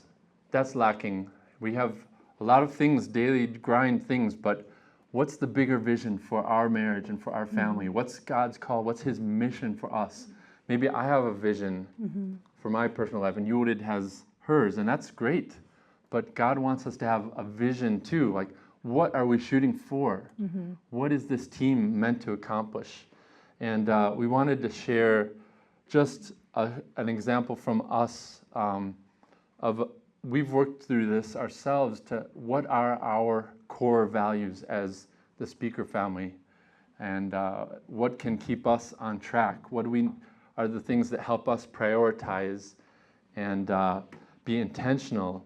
Speaker 2: lacking. We have a lot of things, daily grind things, but what's the bigger vision for our marriage and for our family? What's God's call? What's His mission for us? Maybe I have a vision for my personal life, and Jorid has hers, and that's great. But God wants us to have a vision too. Like, what are we shooting for? What is this team meant to accomplish? And we wanted to share just an example from us of we've worked through this ourselves to what are our core values as the Spiecker family, and what can keep us on track. What are the things that help us prioritize and be intentional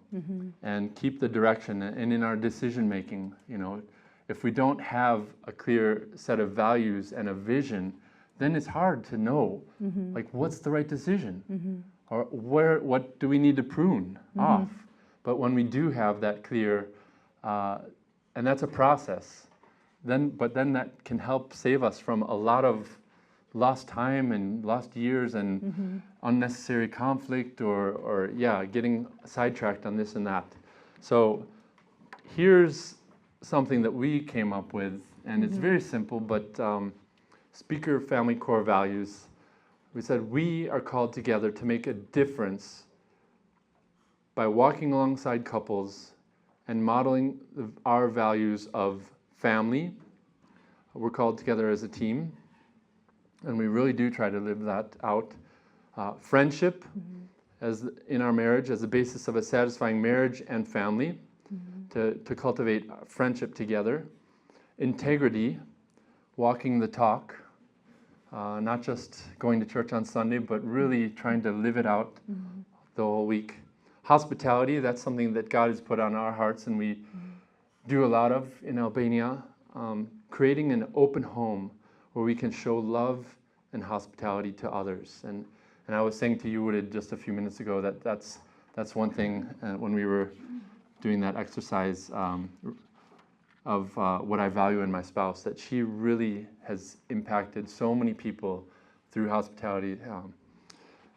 Speaker 2: and keep the direction, and in our decision making, if we don't have a clear set of values and a vision, then it's hard to know like what's the right decision, or what do we need to prune off. But when we do have that clear, and that's a process, then that can help save us from a lot of lost time and lost years and unnecessary conflict, or getting sidetracked on this and that. So here's something that we came up with, and it's very simple, but Spiecker family core values. We said we are called together to make a difference by walking alongside couples and modeling our values of family. We're called together as a team, and we really do try to live that out. Friendship, as in our marriage, as the basis of a satisfying marriage and family, to cultivate friendship together. Integrity, walking the talk, not just going to church on Sunday, but really trying to live it out the whole week. Hospitality, that's something that God has put on our hearts, and we do a lot of in Albania. Creating an open home where we can show love and hospitality to others. And I was saying to you just a few minutes ago that's one thing when we were doing that exercise of what I value in my spouse, that she really has impacted so many people through hospitality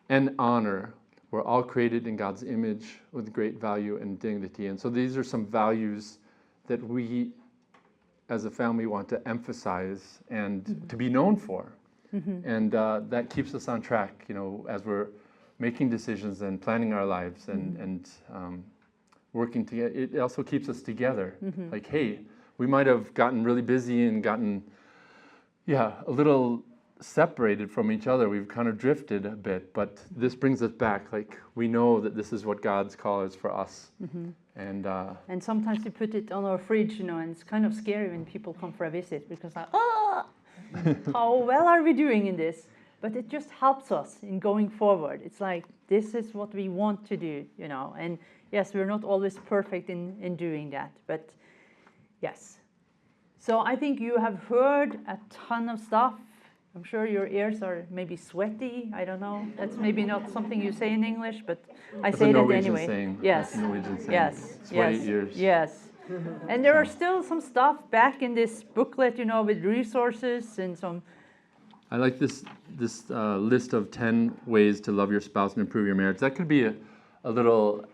Speaker 2: and honor. We're all created in God's image with great value and dignity. And so these are some values that we as a family want to emphasize and to be known for. And that keeps us on track, as we're making decisions and planning our lives and working together. It also keeps us together. Like, hey, we might have gotten really busy and gotten, a little separated from each other. We've kind of drifted a bit, but this brings us back. Like, we know that this is what God's call is for us.
Speaker 3: And sometimes we put it on our fridge, and it's kind of scary when people come for a visit because like, how well are we doing in this? But it just helps us in going forward. It's like, this is what we want to do, And yes, we're not always perfect in doing that, but yes. So I think you have heard a ton of stuff. I'm sure your ears are maybe sweaty. I don't know. That's maybe not something you say in English, but I say that anyway.
Speaker 2: Saying.
Speaker 3: Yes.
Speaker 2: That's a Norwegian saying.
Speaker 3: Yes.
Speaker 2: Sweaty
Speaker 3: Yes.
Speaker 2: ears.
Speaker 3: Yes. And there are still some stuff back in this booklet, with resources and some.
Speaker 2: I like this list of 10 ways to love your spouse and improve your marriage. That could be a little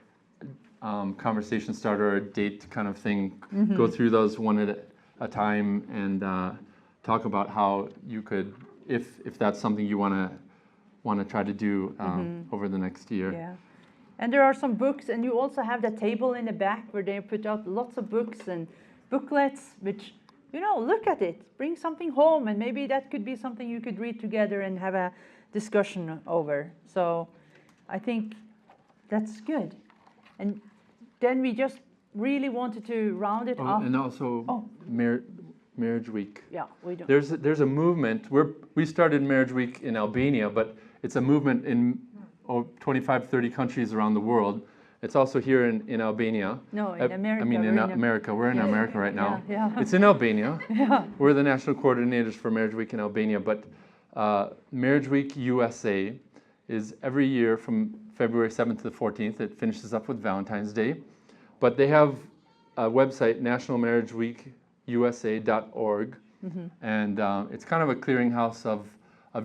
Speaker 2: conversation starter or a date kind of thing. Go through those one at a time and talk about how you could, if that's something you want to try to do over the next year.
Speaker 3: Yeah. And there are some books, and you also have the table in the back where they put out lots of books and booklets, which, look at it, bring something home, and maybe that could be something you could read together and have a discussion over. So I think that's good. And then we just really wanted to round it off.
Speaker 2: And also Marriage Week.
Speaker 3: Yeah, we do.
Speaker 2: There's a movement. We started Marriage Week in Albania, but it's a movement in 25, 30 countries around the world. It's also here in Albania.
Speaker 3: No, in America.
Speaker 2: In America. We're in America right now.
Speaker 3: Yeah.
Speaker 2: It's in Albania.
Speaker 3: Yeah.
Speaker 2: We're the national coordinators for Marriage Week in Albania, but Marriage Week USA is every year from February 7th to the 14th. It finishes up with Valentine's Day. But they have a website, nationalmarriageweekusa.org, and it's kind of a clearinghouse of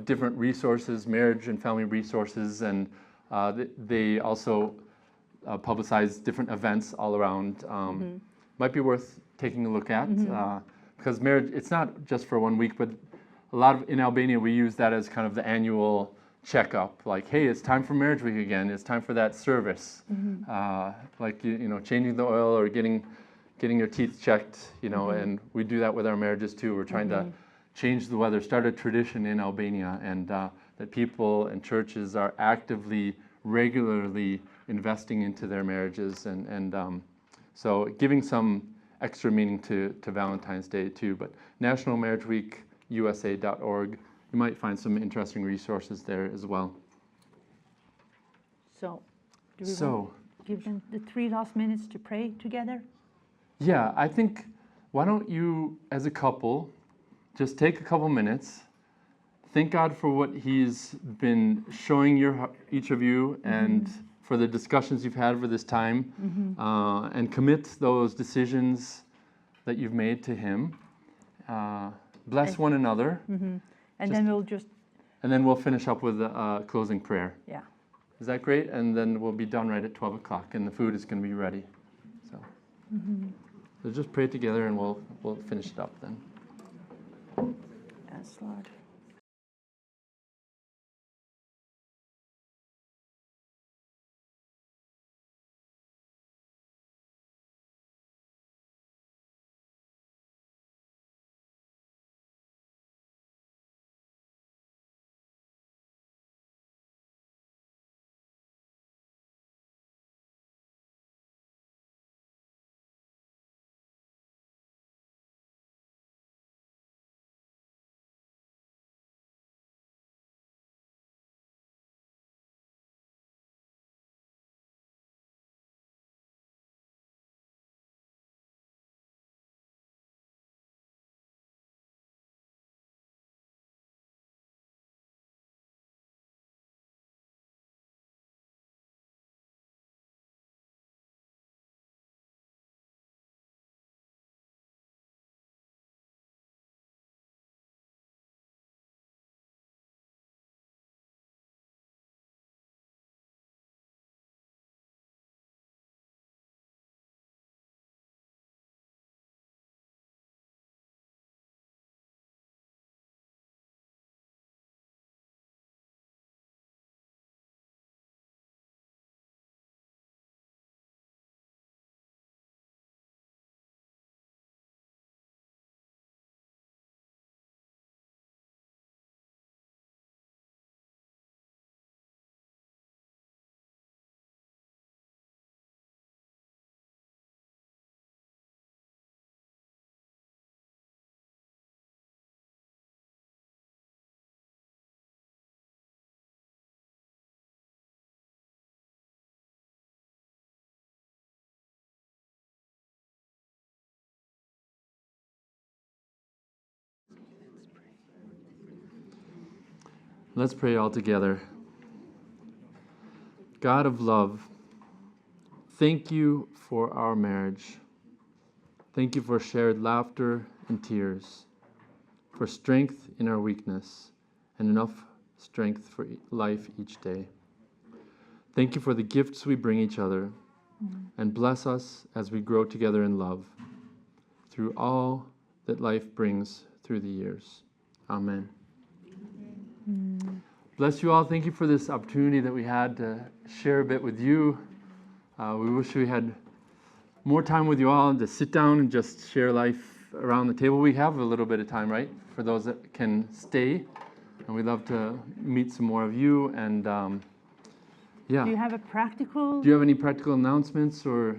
Speaker 2: different resources, marriage and family resources, and they also publicize different events all around. Might be worth taking a look at, because marriage, it's not just for 1 week, but in Albania we use that as kind of the annual checkup, like, hey, it's time for Marriage Week again, it's time for that service, like changing the oil or getting your teeth checked, and we do that with our marriages too. We're trying to change the weather, start a tradition in Albania, and that people and churches are actively, regularly investing into their marriages, and so giving some extra meaning to Valentine's Day too. But nationalmarriageweekusa.org, you might find some interesting resources there as well.
Speaker 3: So, do we want to give them the 3 last minutes to pray together?
Speaker 2: Yeah, I think, why don't you, as a couple, just take a couple minutes, thank God for what He's been showing each of you, and for the discussions you've had for this time, and commit those decisions that you've made to Him. Bless one another.
Speaker 3: And then
Speaker 2: we'll finish up with a closing prayer.
Speaker 3: Yeah.
Speaker 2: Is that great? And then we'll be done right at 12 o'clock, and the food is going to be ready. So just pray together, and we'll finish it up then.
Speaker 3: Yes, Lord.
Speaker 2: Let's pray all together. God of love, thank you for our marriage. Thank you for shared laughter and tears, for strength in our weakness, and enough strength for life each day. Thank you for the gifts we bring each other, and bless us as we grow together in love through all that life brings through the years. Amen. Bless you all. Thank you for this opportunity that we had to share a bit with you. We wish we had more time with you all to sit down and just share life around the table. We have a little bit of time, right, for those that can stay. And we'd love to meet some more of you. And yeah.
Speaker 3: Do you have a practical?
Speaker 2: Do you have any practical announcements or